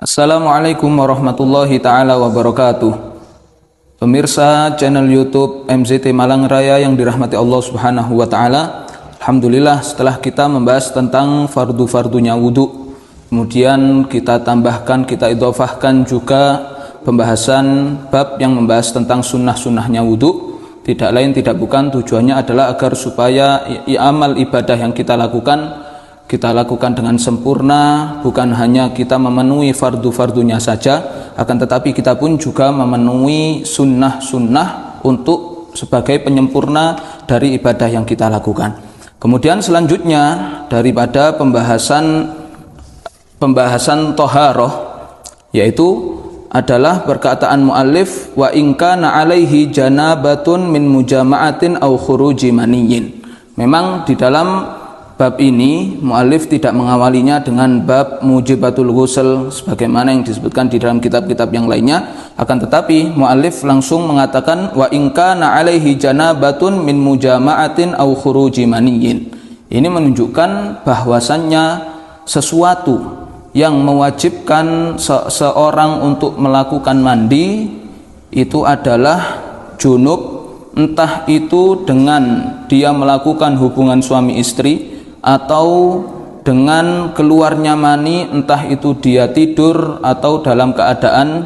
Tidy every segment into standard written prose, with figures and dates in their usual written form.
Assalamualaikum warahmatullahi ta'ala wabarakatuh. Pemirsa channel YouTube MZT Malang Raya yang dirahmati Allah subhanahu wa ta'ala, alhamdulillah setelah kita membahas tentang fardu-fardunya wudhu, kemudian kita tambahkan, kita idhofahkan juga pembahasan bab yang membahas tentang sunnah-sunnahnya wudhu. Tidak lain tidak bukan tujuannya adalah agar supaya amal ibadah yang kita lakukan dengan sempurna, bukan hanya kita memenuhi fardu-fardunya saja, akan tetapi kita pun juga memenuhi sunnah-sunnah untuk sebagai penyempurna dari ibadah yang kita lakukan. Kemudian selanjutnya daripada pembahasan toharoh, yaitu adalah perkataan muallif wa in kana alaihi janabatun min mujama'atin au khuruji maniyyin. Memang di dalam bab ini muallif tidak mengawalinya dengan bab mujibatul ghusl sebagaimana yang disebutkan di dalam kitab-kitab yang lainnya, akan tetapi muallif langsung mengatakan wa in kana alaihi janabatun min mujama'atin au khuruji maniyyin. Ini menunjukkan bahwasannya sesuatu yang mewajibkan seorang untuk melakukan mandi itu adalah junub, entah itu dengan dia melakukan hubungan suami istri atau dengan keluarnya mani, entah itu dia tidur atau dalam keadaan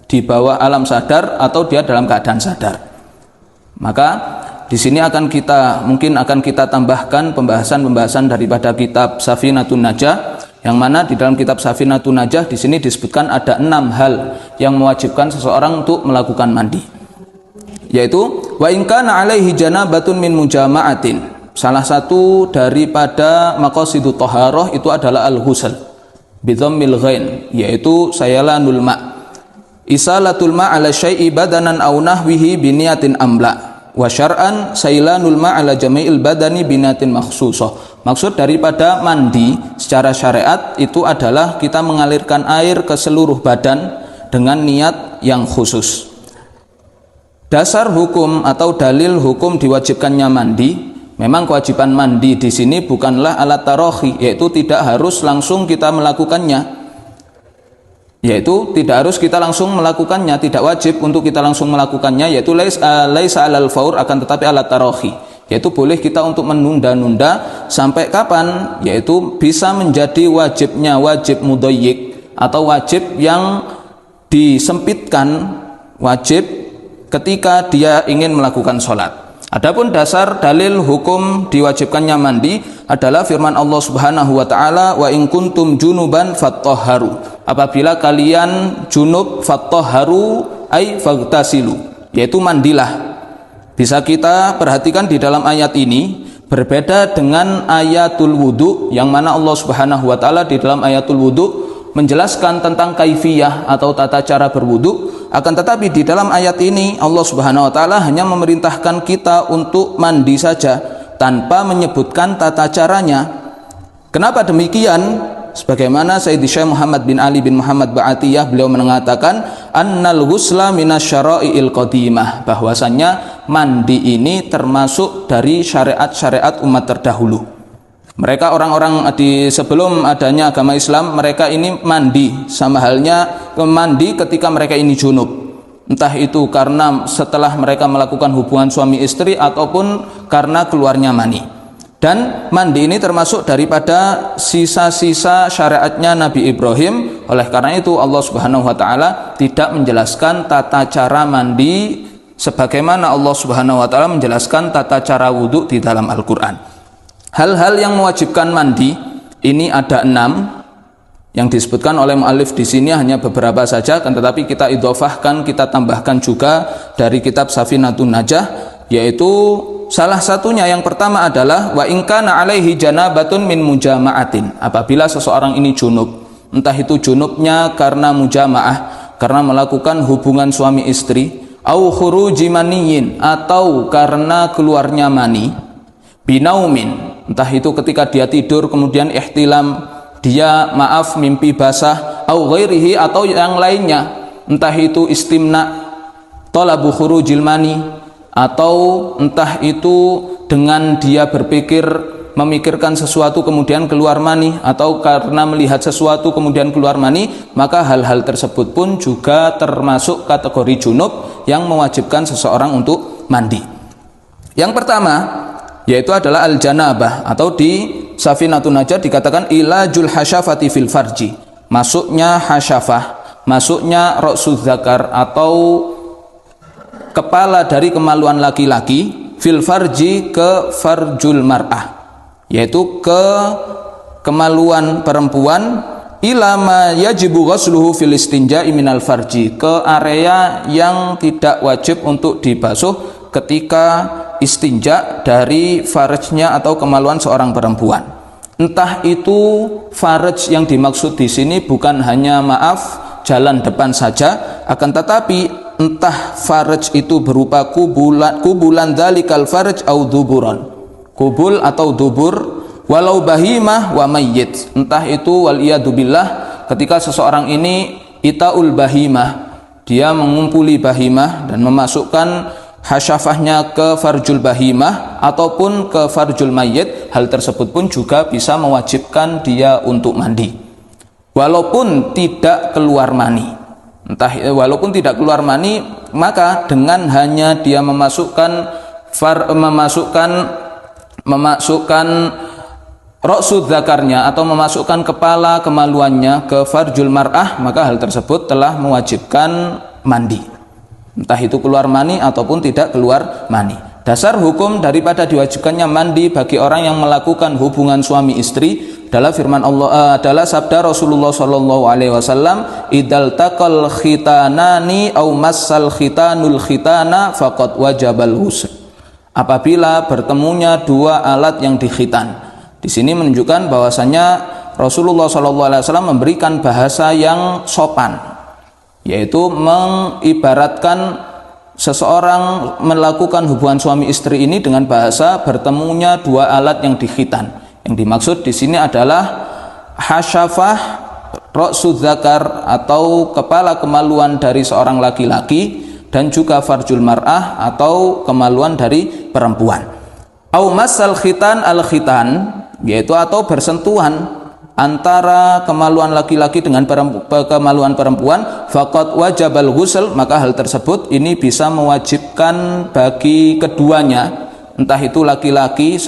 di bawah alam sadar atau dia dalam keadaan sadar. Maka di sini akan kita tambahkan pembahasan daripada kitab Safinatun Najah, yang mana di dalam kitab Safinatun Najah di sini disebutkan ada 6 hal yang mewajibkan seseorang untuk melakukan mandi, yaitu wa in kana alaihi janabatun min mujama'atin. Salah satu daripada maqasidut thaharah itu adalah al-ghusl bi dhammil ghain, yaitu sayalanul ma, isalatul ma ala syai'i badanan aw nahwihi bi niyatin amla, wa syar'an sailanul ma ala jami'il badani bi niyatin makhsusah. Maksud daripada mandi secara syariat itu adalah kita mengalirkan air ke seluruh badan dengan niat yang khusus. Dasar hukum atau dalil hukum diwajibkannya mandi, memang kewajiban mandi di sini bukanlah alat tarohi, yaitu tidak harus langsung kita melakukannya. Tidak wajib untuk kita langsung melakukannya, yaitu laisa alal faur, akan tetapi alat tarohi, yaitu boleh kita untuk menunda-nunda sampai kapan, yaitu bisa menjadi wajib mudhayyik atau wajib yang disempitkan, wajib ketika dia ingin melakukan sholat. Adapun dasar dalil hukum diwajibkannya mandi adalah firman Allah Subhanahu wa taala wa in kuntum junuban fattahharu. Apabila kalian junub fattahharu ay faghtasilu, yaitu mandilah. Bisa kita perhatikan di dalam ayat ini berbeda dengan ayatul wudu, yang mana Allah Subhanahu wa taala di dalam ayatul wudu menjelaskan tentang kaifiyah atau tata cara berwudu. Akan tetapi di dalam ayat ini Allah Subhanahu wa taala hanya memerintahkan kita untuk mandi saja tanpa menyebutkan tata caranya. Kenapa demikian? Sebagaimana Sayyidi Syekh Muhammad bin Ali bin Muhammad Ba'atiyah, beliau mengatakan annal ghusla minasyara'iil qadimah, bahwasannya mandi ini termasuk dari syariat-syariat umat terdahulu. Mereka orang-orang di sebelum adanya agama Islam, mereka ini mandi sama halnya mandi ketika mereka ini junub, entah itu karena setelah mereka melakukan hubungan suami istri ataupun karena keluarnya mani. Dan mandi ini termasuk daripada sisa-sisa syariatnya Nabi Ibrahim. Oleh karena itu Allah Subhanahu wa taala tidak menjelaskan tata cara mandi sebagaimana Allah Subhanahu wa taala menjelaskan tata cara wudhu di dalam Al-Qur'an. Hal-hal yang mewajibkan mandi ini ada 6 yang disebutkan oleh muallif di sini, hanya beberapa saja, kan tetapi kita idhofahkan, kita tambahkan juga dari kitab Safinatun Najah, yaitu salah satunya yang pertama adalah wa in kana alaihi janabatun min mujama'atin. Apabila seseorang ini junub, entah itu junubnya karena mujama'ah, karena melakukan hubungan suami istri, au khuruji maniyyin, atau karena keluarnya mani, binaumin, entah itu ketika dia tidur kemudian ihtilam, dia mimpi basah, au ghairihi, atau yang lainnya, entah itu istimna, talabu khurujil mani, atau entah itu dengan dia berpikir memikirkan sesuatu kemudian keluar mani, atau karena melihat sesuatu kemudian keluar mani, maka hal-hal tersebut pun juga termasuk kategori junub yang mewajibkan seseorang untuk mandi. Yang pertama yaitu adalah al-janabah, atau di Safinatun Najah dikatakan ilajul hasyafati fil farji, masuknya hasyafah, masuknya ra'suz zakar atau kepala dari kemaluan laki-laki, fil farji ke farjul mar'ah, yaitu ke kemaluan perempuan, ilama yajibu ghusluhu fil istinja'i minal farji, ke area yang tidak wajib untuk dibasuh ketika istinja dari farajnya atau kemaluan seorang perempuan. Entah itu faraj yang dimaksud di sini bukan hanya jalan depan saja, akan tetapi entah faraj itu berupa kubulan dzalikal faraj au duburan, kubul atau dubur, walau bahimah wa mayyit, entah itu waliyadzubillah ketika seseorang ini itaul bahimah, dia mengumpuli bahimah dan memasukkan hasyafahnya ke farjul bahimah ataupun ke farjul mayyit, hal tersebut pun juga bisa mewajibkan dia untuk mandi walaupun tidak keluar mani. Walaupun tidak keluar mani, maka dengan hanya dia memasukkan ra'sud zakarnya atau memasukkan kepala kemaluannya ke farjul mar'ah, maka hal tersebut telah mewajibkan mandi, entah itu keluar mani ataupun tidak keluar mani. Dasar hukum daripada diwajibkannya mandi bagi orang yang melakukan hubungan suami istri adalah firman Allah, adalah sabda Rasulullah sallallahu alaihi wasallam, idal taqal khitanani au massal khitanul khitana faqad wajabal ghusl. Apabila bertemunya dua alat yang dikhitan. Di sini menunjukkan bahwasanya Rasulullah sallallahu alaihi wasallam memberikan bahasa yang sopan, yaitu mengibaratkan seseorang melakukan hubungan suami istri ini dengan bahasa bertemunya dua alat yang dikhitan. Yang dimaksud di sini adalah hasyafah ra'suz zakar atau kepala kemaluan dari seorang laki-laki, dan juga farjul mar'ah atau kemaluan dari perempuan. Au masal khitan al khitan, yaitu atau bersentuhan antara kemaluan laki-laki dengan kemaluan perempuan, faqad wajabal ghusl, maka hal tersebut ini bisa mewajibkan bagi keduanya, entah itu laki-laki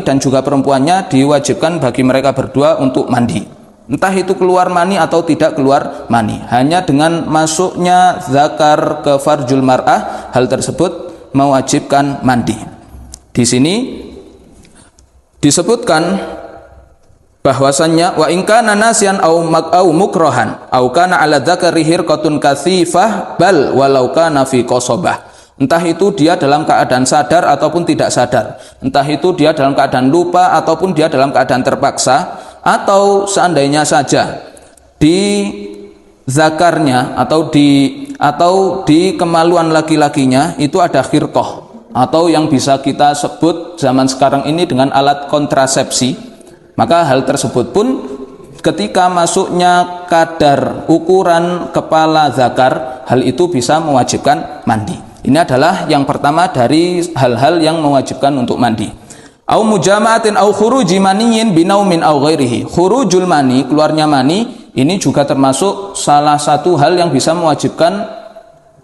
dan juga perempuannya, diwajibkan bagi mereka berdua untuk mandi, entah itu keluar mani atau tidak keluar mani. Hanya dengan masuknya zakar ke farjul mar'ah, hal tersebut mewajibkan mandi. Di sini disebutkan bahwasannya wa in kana nasiyan au mukrohan au kana ala dzakari hirqatun katsifah bal walau kana fi qasobah, entah itu dia dalam keadaan sadar ataupun tidak sadar, entah itu dia dalam keadaan lupa ataupun dia dalam keadaan terpaksa, atau seandainya saja di zakarnya atau di kemaluan laki-lakinya itu ada khirqah, atau yang bisa kita sebut zaman sekarang ini dengan alat kontrasepsi, maka hal tersebut pun ketika masuknya kadar ukuran kepala zakar, hal itu bisa mewajibkan mandi. Ini adalah yang pertama dari hal-hal yang mewajibkan untuk mandi. Au mujama'atin au khuruji maniyin binaumin au ghairihi. Khurujul mani, keluarnya mani, ini juga termasuk salah satu hal yang bisa mewajibkan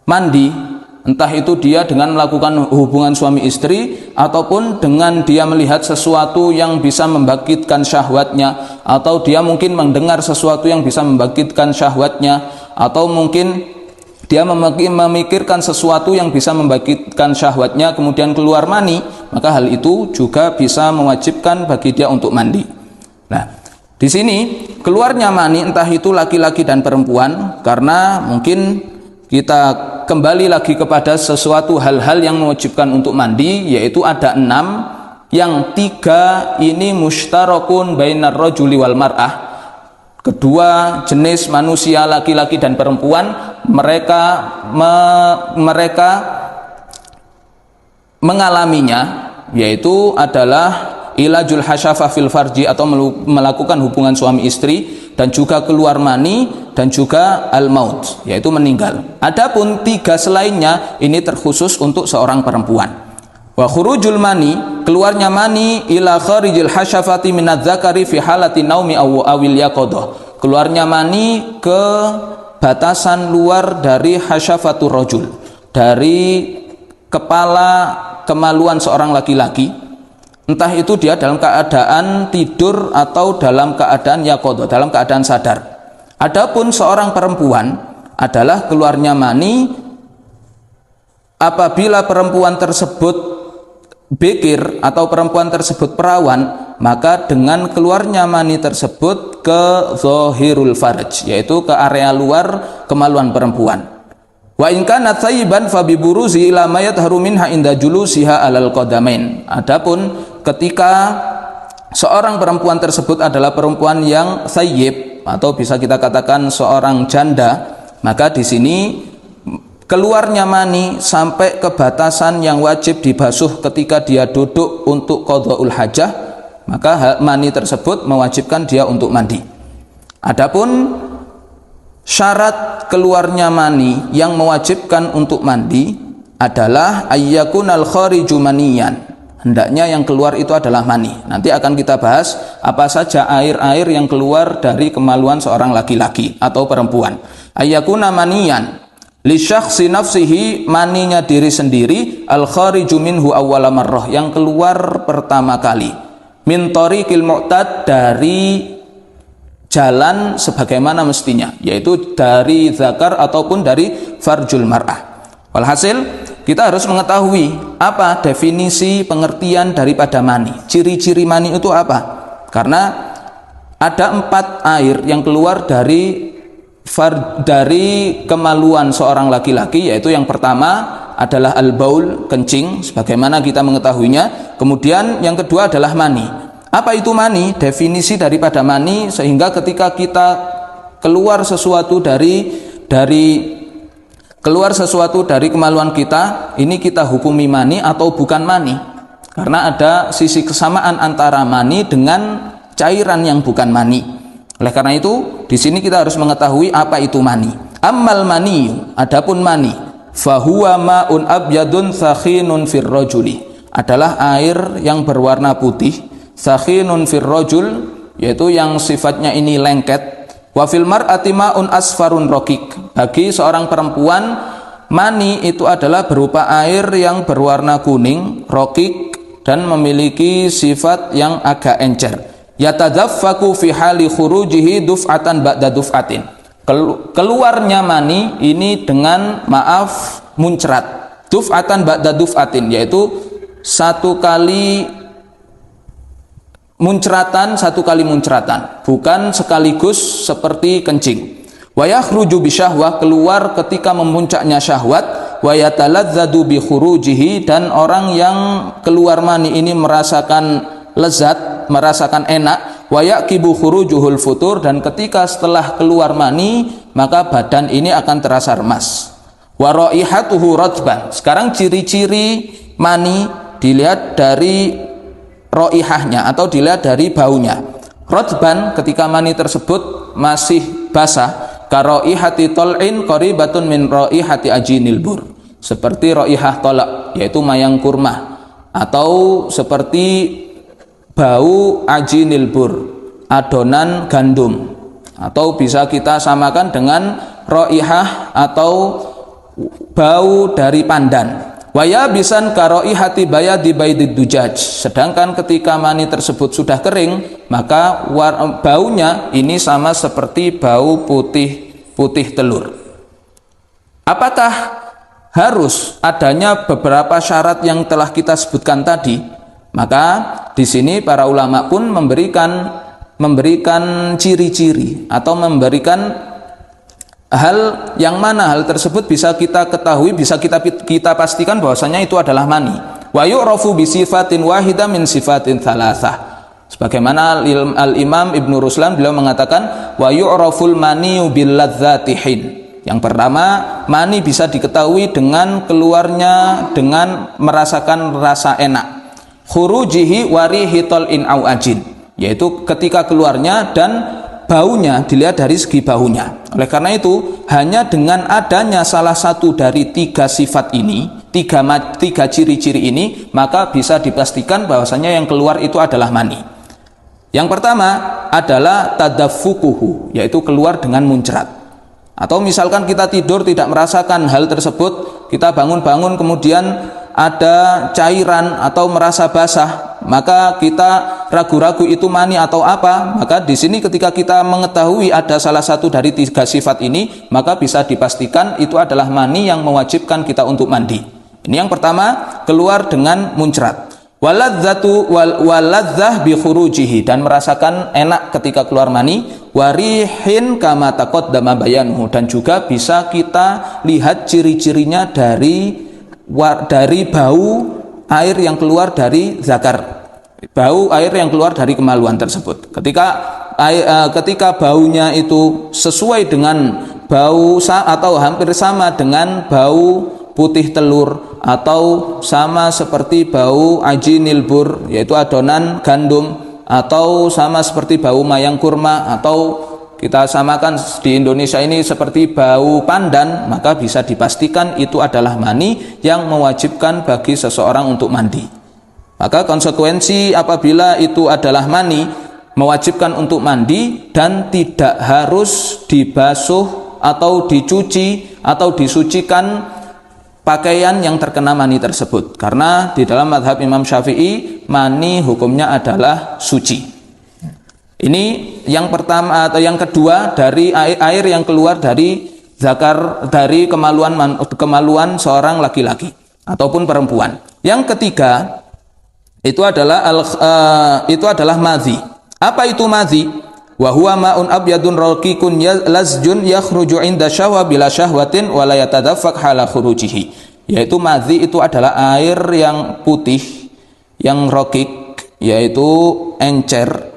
mandi. Entah itu dia dengan melakukan hubungan suami istri, ataupun dengan dia melihat sesuatu yang bisa membangkitkan syahwatnya, atau dia mungkin mendengar sesuatu yang bisa membangkitkan syahwatnya, atau mungkin dia memikirkan sesuatu yang bisa membangkitkan syahwatnya kemudian keluar mani, maka hal itu juga bisa mewajibkan bagi dia untuk mandi. Nah, di sini keluarnya mani entah itu laki-laki dan perempuan, karena mungkin kita kembali lagi kepada sesuatu hal-hal yang mewajibkan untuk mandi, yaitu ada 6, yang 3 ini mushtarakun bainar rajuli wal mar'ah. Kedua jenis manusia laki-laki dan perempuan mereka mengalaminya, yaitu adalah ilajul hasyafah fil farji atau melakukan hubungan suami istri, dan juga keluar mani, dan juga al-maut, yaitu meninggal. Adapun 3 selainnya ini terkhusus untuk seorang perempuan. Wa khurujul mani, keluarnya mani ila kharijil hasyafati minadz-dzakari fi halati naumi awil yaqadah. Keluarnya mani ke batasan luar dari hasyafatur rajul, dari kepala kemaluan seorang laki-laki, entah itu dia dalam keadaan tidur atau dalam keadaan yaqadah, dalam keadaan sadar. Adapun seorang perempuan adalah keluarnya mani apabila perempuan tersebut bikir atau perempuan tersebut perawan, maka dengan keluarnya mani tersebut ke zahirul farj, yaitu ke area luar kemaluan perempuan. Wa in kana thayyiban fa bi buruzi ila ma yadharu minha inda julusiha alal qadamain. Adapun ketika seorang perempuan tersebut adalah perempuan yang thayyib atau bisa kita katakan seorang janda, maka di sini keluarnya mani sampai ke batasan yang wajib dibasuh ketika dia duduk untuk qadhaul hajah, maka mani tersebut mewajibkan dia untuk mandi. Adapun syarat keluarnya mani yang mewajibkan untuk mandi adalah ayyakunal khariju maniyan, hendaknya yang keluar itu adalah mani. Nanti akan kita bahas apa saja air-air yang keluar dari kemaluan seorang laki-laki atau perempuan. Ayyakuna maniyan li syakhsi nafsihi, maninya diri sendiri, al khariju minhu awwala marrah, yang keluar pertama kali, min tariqil mu'tad, dari jalan sebagaimana mestinya, yaitu dari zakar ataupun dari farjul mar'ah. Walhasil kita harus mengetahui apa definisi pengertian daripada mani, ciri-ciri mani itu apa, karena ada 4 air yang keluar dari kemaluan seorang laki-laki, yaitu yang pertama adalah al-baul, kencing sebagaimana kita mengetahuinya. Kemudian yang kedua adalah mani. Apa itu mani? Definisi daripada mani, sehingga ketika kita keluar sesuatu dari kemaluan kita, ini kita hukumi mani atau bukan mani, karena ada sisi kesamaan antara mani dengan cairan yang bukan mani. Oleh karena itu, di sini kita harus mengetahui apa itu mani. Ammal maniyu, adapun mani, fahuwa ma'un abyadun sakhinun fir rajuli, adalah air yang berwarna putih, sakhinun fir rajul, yaitu yang sifatnya ini lengket. Wa fil mar'ati ma'un asfarun raqik, bagi seorang perempuan mani itu adalah berupa air yang berwarna kuning, raqik, dan memiliki sifat yang agak encer. Yatadaffaku fi hali khurujihi duf'atan ba'da duf'atin, keluarnya mani ini dengan muncrat, duf'atan ba'da duf'atin, yaitu satu kali muncratan, bukan sekaligus seperti kencing. Wa yakhruju bi syahwah, keluar ketika memuncaknya syahwat. Wa yataladzadu bi khurujihi, dan orang yang keluar mani ini merasakan lezat, merasakan enak. Wa yaqibu khurujuhul futur, dan ketika setelah keluar mani maka badan ini akan terasa remas. Wa raihatuhu ratban, sekarang ciri-ciri mani dilihat dari raihahnya atau dilihat dari baunya. Ratban, ketika mani tersebut masih basah, ka raihati tal'in qaribatun min raihati ajinil bur, seperti raihah tolak, yaitu mayang kurma, atau seperti bau ajinil bur, adonan gandum, atau bisa kita samakan dengan raihah atau bau dari pandan. Waya bisan karoihati bayadi baidid dujaj, sedangkan ketika mani tersebut sudah kering, maka baunya ini sama seperti bau putih telur. Apakah harus adanya beberapa syarat yang telah kita sebutkan tadi? Maka di sini para ulama pun memberikan ciri-ciri atau memberikan hal yang mana hal tersebut bisa kita ketahui, bisa kita pastikan bahwasanya itu adalah mani. Wa yu'rafu bi sifatin wahidah min sifatin thalathah. Sebagaimana Al-Imam Ibnu Ruslan beliau mengatakan wa yu'raful maniyu bil ladzatihin. Yang pertama, mani bisa diketahui dengan keluarnya dengan merasakan rasa enak. Khurujihi warihi tal'in au ajin, yaitu ketika keluarnya dan baunya dilihat dari segi baunya. Oleh karena itu, hanya dengan adanya salah satu dari 3 sifat ini, tiga ciri-ciri ini, maka bisa dipastikan bahwasanya yang keluar itu adalah mani. Yang pertama adalah tadaffuquhu, yaitu keluar dengan muncrat. Atau misalkan kita tidur tidak merasakan hal tersebut, kita bangun-bangun kemudian ada cairan atau merasa basah, maka kita ragu-ragu itu mani atau apa. Maka di sini ketika kita mengetahui ada salah satu dari tiga sifat ini, maka bisa dipastikan itu adalah mani yang mewajibkan kita untuk mandi. Ini yang pertama, keluar dengan muncrat. Waladzah bi khurujihi, dan merasakan enak ketika keluar mani. Warihin kama taqaddama bayanuhu, dan juga bisa kita lihat ciri-cirinya dari bau air yang keluar dari zakar, bau air yang keluar dari kemaluan tersebut. Ketika baunya itu sesuai dengan bau atau hampir sama dengan bau putih telur, atau sama seperti bau ajinil bur, yaitu adonan gandum, atau sama seperti bau mayang kurma, atau kita samakan di Indonesia ini seperti bau pandan, maka bisa dipastikan itu adalah mani yang mewajibkan bagi seseorang untuk mandi. Maka konsekuensi apabila itu adalah mani, mewajibkan untuk mandi dan tidak harus dibasuh atau dicuci atau disucikan pakaian yang terkena mani tersebut. Karena di dalam mazhab Imam Syafi'i, mani hukumnya adalah suci. Ini yang pertama atau yang kedua dari air yang keluar dari zakar, dari kemaluan seorang laki-laki ataupun perempuan. Yang ketiga itu adalah madhi. Apa itu madhi? Wa huwa ma'un abyadun raqiqun lazjun yakhruju 'inda syahwa bila syahwatin wa la yatadaffaq hala khurujihi. Yaitu madhi itu adalah air yang putih, yang raqiq, yaitu encer.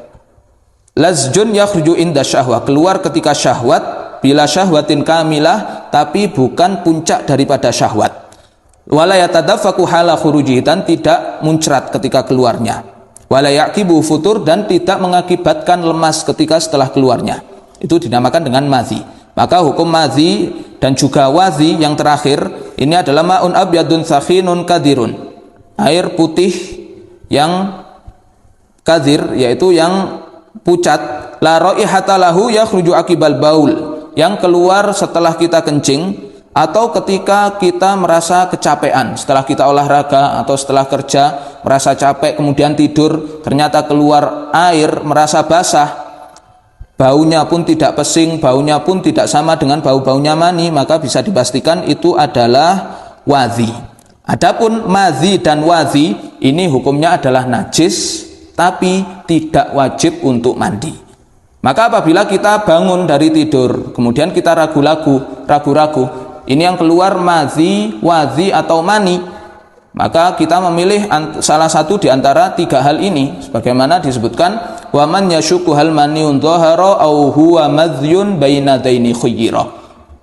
Lazjun yakhruju inda syahwah, keluar ketika syahwat, bila syahwatin kamilah, tapi bukan puncak daripada syahwat. Wala yatadaffaqu hala khurujihi, dan tidak muncrat ketika keluarnya. Wala yaqibu futur, dan tidak mengakibatkan lemas ketika setelah keluarnya. Itu dinamakan dengan madhi. Maka hukum madhi dan juga wadhi yang terakhir ini adalah ma'un abyadun sakhinun kadirun, air putih yang kadir, yaitu yang pucat, la raihata lahu yakhruju akibal baul, yang keluar setelah kita kencing atau ketika kita merasa kecapean, setelah kita olahraga atau setelah kerja merasa capek kemudian tidur, ternyata keluar air merasa basah, baunya pun tidak pesing, baunya pun tidak sama dengan bau-baunya mani, maka bisa dipastikan itu adalah wadhi. Adapun madhi dan wadhi ini hukumnya adalah najis, tapi tidak wajib untuk mandi. Maka apabila kita bangun dari tidur, kemudian kita ragu-ragu, ini yang keluar madhi, wadhi atau mani, maka kita memilih salah satu di antara tiga hal ini, sebagaimana disebutkan, wa man yashukku hal maniun dhahara au huwa madhyun baina daini khayyira.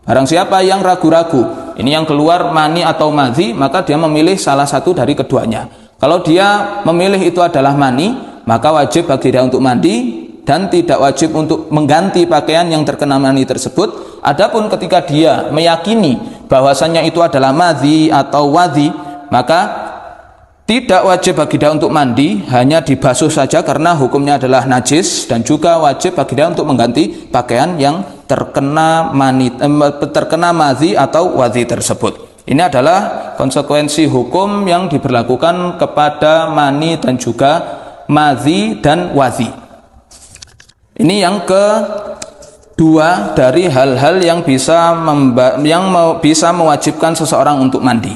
Barang siapa yang ragu-ragu, ini yang keluar mani atau madhi, maka dia memilih salah satu dari keduanya. Kalau dia memilih itu adalah mani, maka wajib bagi dia untuk mandi dan tidak wajib untuk mengganti pakaian yang terkena mani tersebut. Adapun ketika dia meyakini bahwasannya itu adalah madhi atau wadhi, maka tidak wajib bagi dia untuk mandi, hanya dibasuh saja karena hukumnya adalah najis, dan juga wajib bagi dia untuk mengganti pakaian yang terkena madhi atau wadhi tersebut. Ini adalah konsekuensi hukum yang diberlakukan kepada mani dan juga madhi dan wadhi. Ini yang kedua dari hal-hal yang bisa mewajibkan seseorang untuk mandi.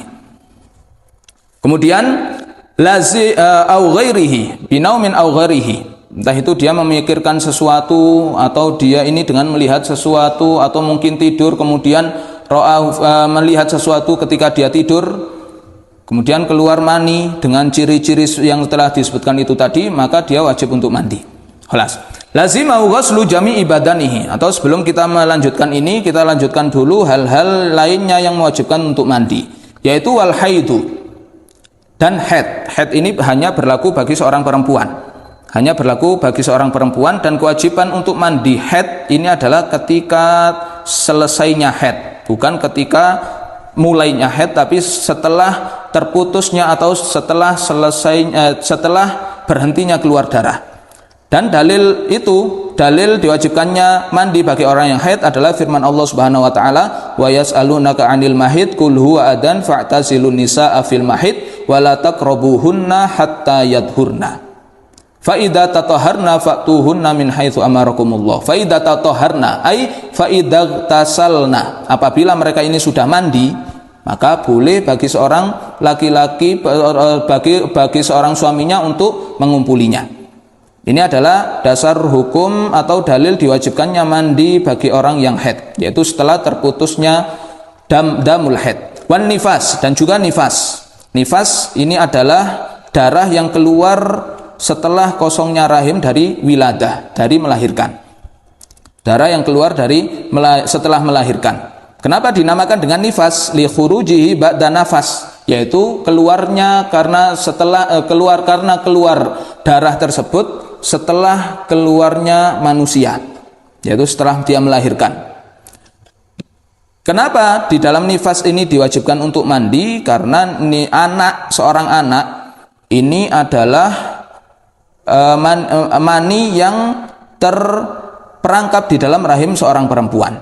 Kemudian lazi au ghairihi binaumin au ghairihi, entah itu dia memikirkan sesuatu atau dia ini dengan melihat sesuatu atau mungkin tidur kemudian melihat sesuatu ketika dia tidur, kemudian keluar mani dengan ciri-ciri yang telah disebutkan itu tadi, maka dia wajib untuk mandi. Khalas. Lazimau ghuslu jami'i badanihi, atau sebelum kita melanjutkan ini, kita lanjutkan dulu hal-hal lainnya yang mewajibkan untuk mandi, yaitu wal haidu dan haid. Haid ini hanya berlaku bagi seorang perempuan. Hanya berlaku bagi seorang perempuan, dan kewajiban untuk mandi haid ini adalah ketika selesainya haid, bukan ketika mulainya haid, tapi setelah terputusnya atau setelah setelah berhentinya keluar darah. Dan dalil diwajibkannya mandi bagi orang yang haid adalah firman Allah Subhanahu wa taala, wa yas'alunaka 'anil mahid qul huwa adan fa'tazilun nisaa fil mahid wa la taqrabuhunna hatta yadhurna. Fa idza tatahharna fa'tuhunna min haitsu amarakumullah. Fa idza tatahharna ai fa idza tasalna. Apabila mereka ini sudah mandi, maka boleh bagi seorang laki-laki bagi seorang suaminya untuk mengumpulinya. Ini adalah dasar hukum atau dalil diwajibkannya mandi bagi orang yang haid, yaitu setelah terputusnya damul haid. Wan nifas, dan juga nifas. Nifas ini adalah darah yang keluar setelah kosongnya rahim dari wiladah, dari melahirkan. Darah yang keluar setelah melahirkan. Kenapa dinamakan dengan nifas? Li khurujihi ba'da nafas, yaitu keluarnya karena keluar darah tersebut setelah keluarnya manusia, yaitu setelah dia melahirkan. Kenapa di dalam nifas ini diwajibkan untuk mandi? Karena seorang anak ini adalah mani yang terperangkap di dalam rahim seorang perempuan.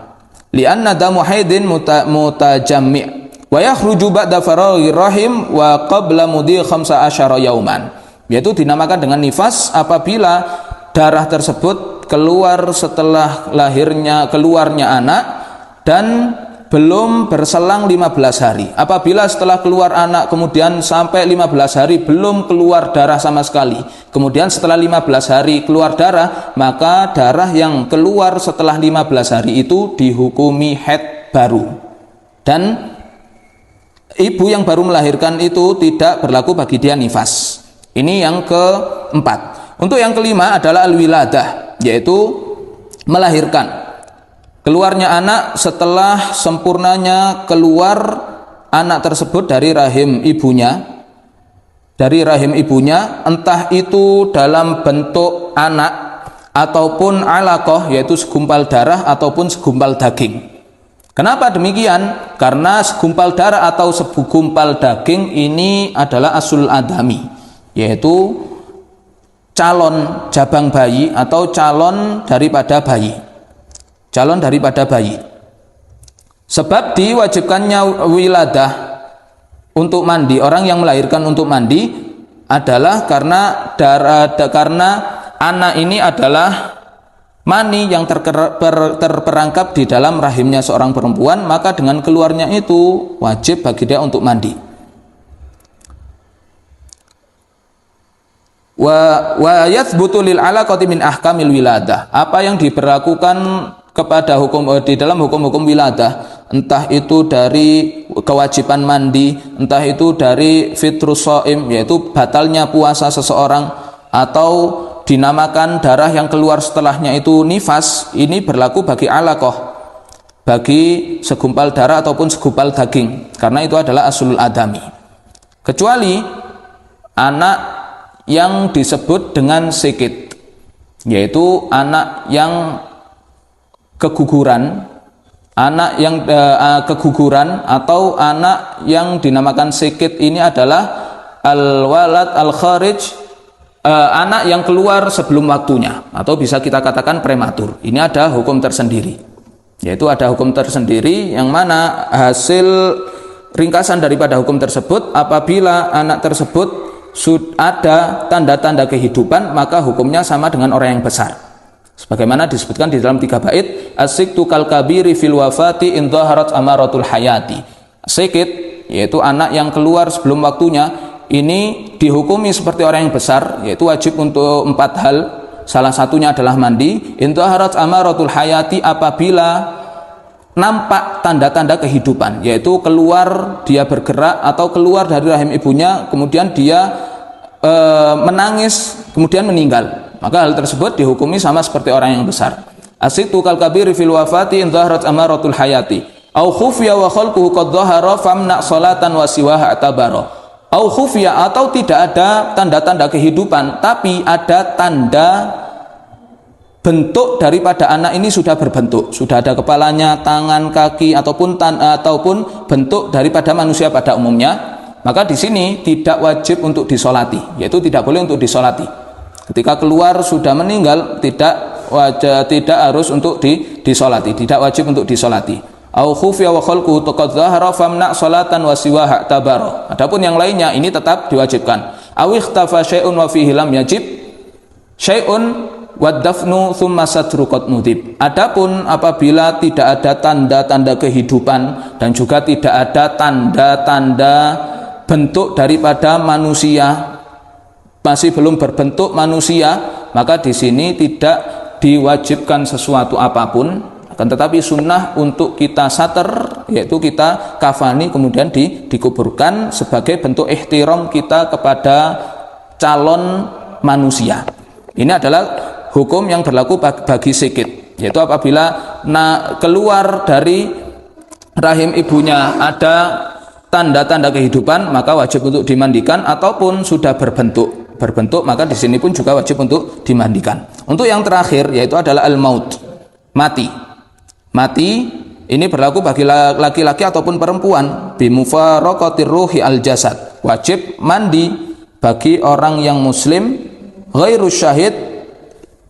Li'anna damu haidin mutajammi' wa yakhruju ba'da faraghi rahim wa qabla mudhi 15 yauman. Yaitu dinamakan dengan nifas apabila darah tersebut keluar setelah keluarnya anak dan belum berselang 15 hari. Apabila setelah keluar anak kemudian sampai 15 hari belum keluar darah sama sekali, kemudian setelah 15 hari keluar darah, maka darah yang keluar setelah 15 hari itu dihukumi haid baru. Dan ibu yang baru melahirkan itu tidak berlaku bagi dia nifas. Ini yang keempat. Untuk yang kelima adalah al-wiladah, yaitu melahirkan. Keluarnya anak setelah sempurnanya keluar anak tersebut dari rahim ibunya, entah itu dalam bentuk anak ataupun alaqah, yaitu segumpal darah ataupun segumpal daging. Kenapa demikian? Karena segumpal darah atau segumpal daging ini adalah asul adami, yaitu calon jabang bayi atau calon daripada bayi. Sebab diwajibkannya wiladah untuk mandi, orang yang melahirkan untuk mandi adalah karena anak ini adalah mani yang terperangkap di dalam rahimnya seorang perempuan, maka dengan keluarnya itu wajib bagi dia untuk mandi. Wa yathbutu lil alaqati min ahkamil wiladah. Apa yang diberlakukan kepada di dalam hukum-hukum wiladah, entah itu dari kewajiban mandi, entah itu dari fitrus shaim, yaitu batalnya puasa seseorang, atau dinamakan darah yang keluar setelahnya itu nifas, ini berlaku bagi alaqah, bagi segumpal darah ataupun segumpal daging, karena itu adalah aslul adami. Kecuali anak yang disebut dengan sikit, yaitu anak yang keguguran, atau anak yang dinamakan sikit ini adalah al-walad al-kharij, anak yang keluar sebelum waktunya, atau bisa kita katakan prematur. Ini ada hukum tersendiri, yaitu ada hukum tersendiri yang mana hasil ringkasan daripada hukum tersebut, apabila anak tersebut ada tanda-tanda kehidupan, maka hukumnya sama dengan orang yang besar. Sebagaimana disebutkan di dalam 3 bait, as-siktu kal kabiri fil wafati in dhaharat amaratul hayati. Sikit, yaitu anak yang keluar sebelum waktunya, ini dihukumi seperti orang yang besar, yaitu wajib untuk 4 hal. Salah satunya adalah mandi. In dhaharat amaratul hayati, apabila nampak tanda-tanda kehidupan, yaitu keluar, dia bergerak atau keluar dari rahim ibunya, kemudian dia menangis, kemudian meninggal, maka hal tersebut dihukumi sama seperti orang yang besar. As-siktu kal kabiri fil wafati in dhaharat amaratul hayati au khufiya wa khalquhu qad dhahara famna salatan wa siwaha atabara. Au khufiya, atau tidak ada tanda-tanda kehidupan tapi ada tanda bentuk daripada anak ini sudah berbentuk, sudah ada kepalanya, tangan, kaki, ataupun bentuk daripada manusia pada umumnya, maka di sini tidak wajib untuk disolati, yaitu tidak boleh untuk disolati. Ketika keluar sudah meninggal, tidak harus untuk disolati, tidak wajib untuk disolati. Au khufiya wa khalquhu taqad zahara famna salatan wa siwaha tabara. Adapun yang lainnya ini tetap diwajibkan. Aw ikhtafa syai'un wa fihi lam yajib syai'un wadafnu thumma satru qad nudib. Adapun apabila tidak ada tanda-tanda kehidupan dan juga tidak ada tanda-tanda bentuk daripada manusia, masih belum berbentuk manusia, maka di sini tidak diwajibkan sesuatu apapun, akan tetapi sunnah untuk kita sater, yaitu kita kafani kemudian dikuburkan sebagai bentuk ihtiram kita kepada calon manusia. Ini adalah hukum yang berlaku bagi sikit, yaitu apabila keluar dari rahim ibunya ada tanda-tanda kehidupan, maka wajib untuk dimandikan, ataupun sudah berbentuk maka di sini pun juga wajib untuk dimandikan. Untuk yang terakhir yaitu adalah al-maut, mati ini berlaku bagi laki-laki ataupun perempuan. Bimufaraqatir ruhi al-jasad, wajib mandi bagi orang yang muslim ghairu syahid,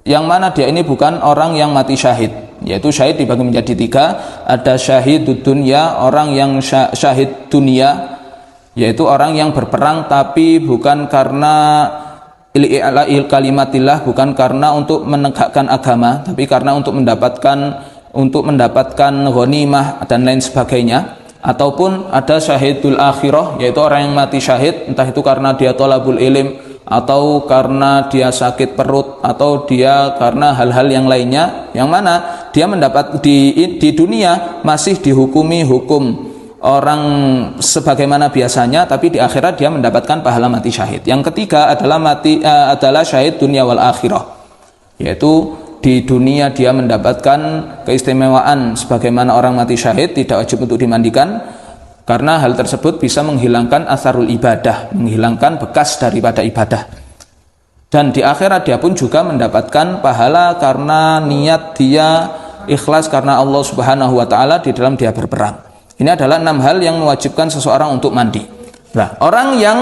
yang mana dia ini bukan orang yang mati syahid, yaitu syahid dibagi menjadi 3. Ada syahidud dunya, orang yang syahid dunia, yaitu orang yang berperang tapi bukan karena il kalimatillah, bukan karena untuk menegakkan agama, tapi karena untuk mendapatkan ghanimah dan lain sebagainya. Ataupun ada syahidul akhirah, yaitu orang yang mati syahid entah itu karena dia thalabul ilm, atau karena dia sakit perut, atau dia karena hal-hal yang lainnya, yang mana dia mendapat di dunia masih dihukumi hukum orang sebagaimana biasanya, tapi di akhirat dia mendapatkan pahala mati syahid. Yang ketiga adalah syahid dunia wal akhirah, yaitu di dunia dia mendapatkan keistimewaan sebagaimana orang mati syahid, tidak wajib untuk dimandikan, karena hal tersebut bisa menghilangkan atharul ibadah, menghilangkan bekas daripada ibadah. Dan di akhirat dia pun juga mendapatkan pahala karena niat dia ikhlas karena Allah Subhanahu wa taala di dalam dia berperang. Ini adalah 6 hal yang mewajibkan seseorang untuk mandi. Nah, orang yang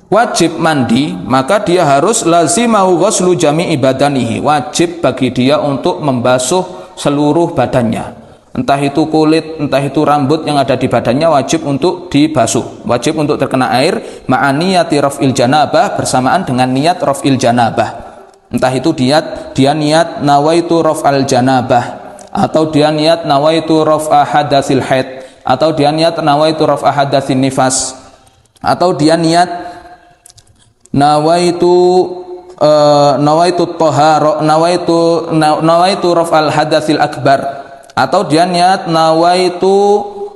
wajib mandi, maka dia harus lazimahu ghuslu jami'i badanihi, wajib bagi dia untuk membasuh seluruh badannya. Entah itu kulit, entah itu rambut yang ada di badannya, wajib untuk dibasuh, wajib untuk terkena air, ma'aniyati raf'il janabah, bersamaan dengan niat raf'il janabah. Entah itu dia niat nawaitu raf'al janabah, atau dia niat nawaitu raf'a hadatsil haid, atau dia niat nawaitu raf'a hadatsin nifas, atau dia niat nawaitu tahara, nawaitu raf'al hadatsil akbar, atau dia niat nawaitu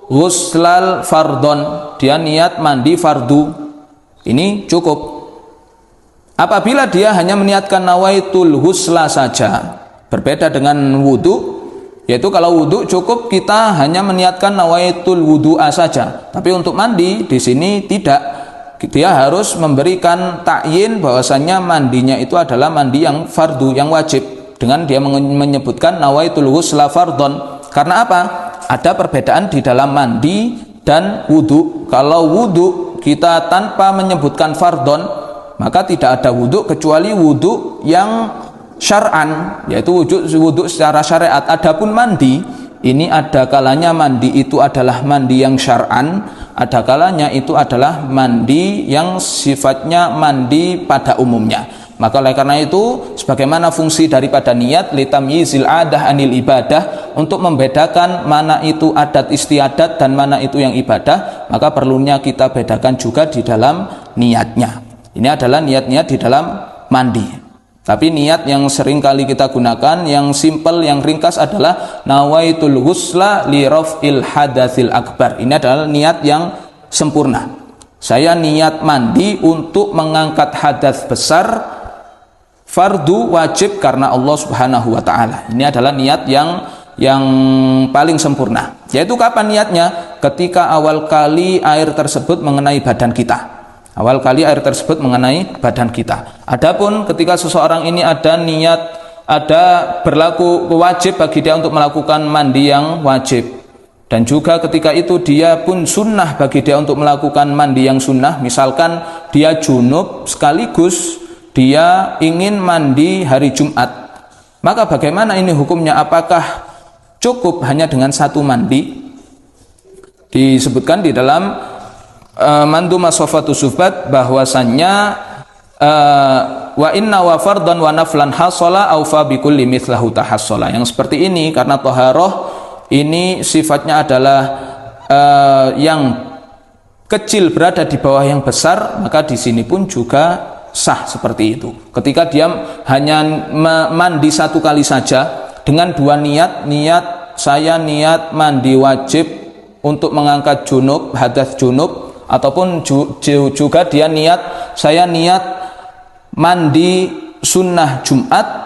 ghuslal fardon, dia niat mandi fardu. Ini cukup. Apabila dia hanya meniatkan nawaitul ghusla saja, berbeda dengan wudu, yaitu kalau wudu cukup kita hanya meniatkan nawaitul wudu'a saja, tapi untuk mandi di sini tidak, dia harus memberikan takyin bahwasannya mandinya itu adalah mandi yang fardu, yang wajib, dengan dia menyebutkan nawaitul ghusla fardon. Karena apa? Ada perbedaan di dalam mandi dan wudu. Kalau wudu kita tanpa menyebutkan fardon, maka tidak ada wudu kecuali wudu yang syar'an, yaitu wudu secara syariat. Adapun mandi, ini ada kalanya mandi itu adalah mandi yang syar'an, ada kalanya itu adalah mandi yang sifatnya mandi pada umumnya. Maka oleh karena itu, sebagaimana fungsi daripada niat litamyizil adah anil ibadah, untuk membedakan mana itu adat istiadat dan mana itu yang ibadah, maka perlunya kita bedakan juga di dalam niatnya. Ini adalah niat-niat di dalam mandi. Tapi niat yang sering kali kita gunakan, yang simple, yang ringkas adalah nawaitul ghusla li raf'il hadatsil akbar. Ini adalah niat yang sempurna. Saya niat mandi untuk mengangkat hadas besar, fardu wajib karena Allah Subhanahu wa taala. Ini adalah niat yang paling sempurna. Yaitu kapan niatnya? Ketika awal kali air tersebut mengenai badan kita. Awal kali air tersebut mengenai badan kita. Adapun ketika seseorang ini ada niat ada berlaku wajib bagi dia untuk melakukan mandi yang wajib. Dan juga ketika itu dia pun sunnah bagi dia untuk melakukan mandi yang sunnah. Misalkan dia junub sekaligus dia ingin mandi hari Jumat, maka bagaimana ini hukumnya? Apakah cukup hanya dengan satu mandi? Disebutkan di dalam Mandhumah Sofatus Sufat bahwasannya wa inna wa fardan wa naflan hasala aufa bikulli mithlahu tahassala. Yang seperti ini karena taharah ini sifatnya adalah yang kecil berada di bawah yang besar, maka di sini pun juga sah seperti itu. Ketika dia hanya mandi satu kali saja dengan dua niat, saya niat mandi wajib untuk mengangkat junub, hadas junub, ataupun juga dia saya niat mandi sunnah Jumat.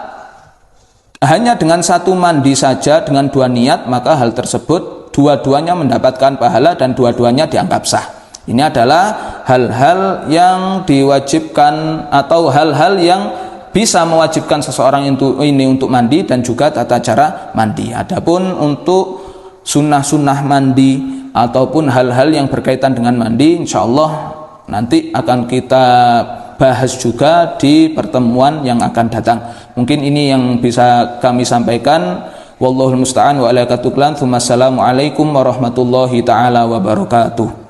Hanya dengan satu mandi saja dengan dua niat, maka hal tersebut dua-duanya mendapatkan pahala dan dua-duanya dianggap sah. Ini adalah hal-hal yang diwajibkan atau hal-hal yang bisa mewajibkan seseorang ini untuk mandi dan juga tata cara mandi. Adapun untuk sunnah-sunnah mandi ataupun hal-hal yang berkaitan dengan mandi, insya Allah nanti akan kita bahas juga di pertemuan yang akan datang. Mungkin ini yang bisa kami sampaikan. Wallahul musta'an wa ala katuklan. Assalamualaikum warahmatullahi taala wabarakatuh.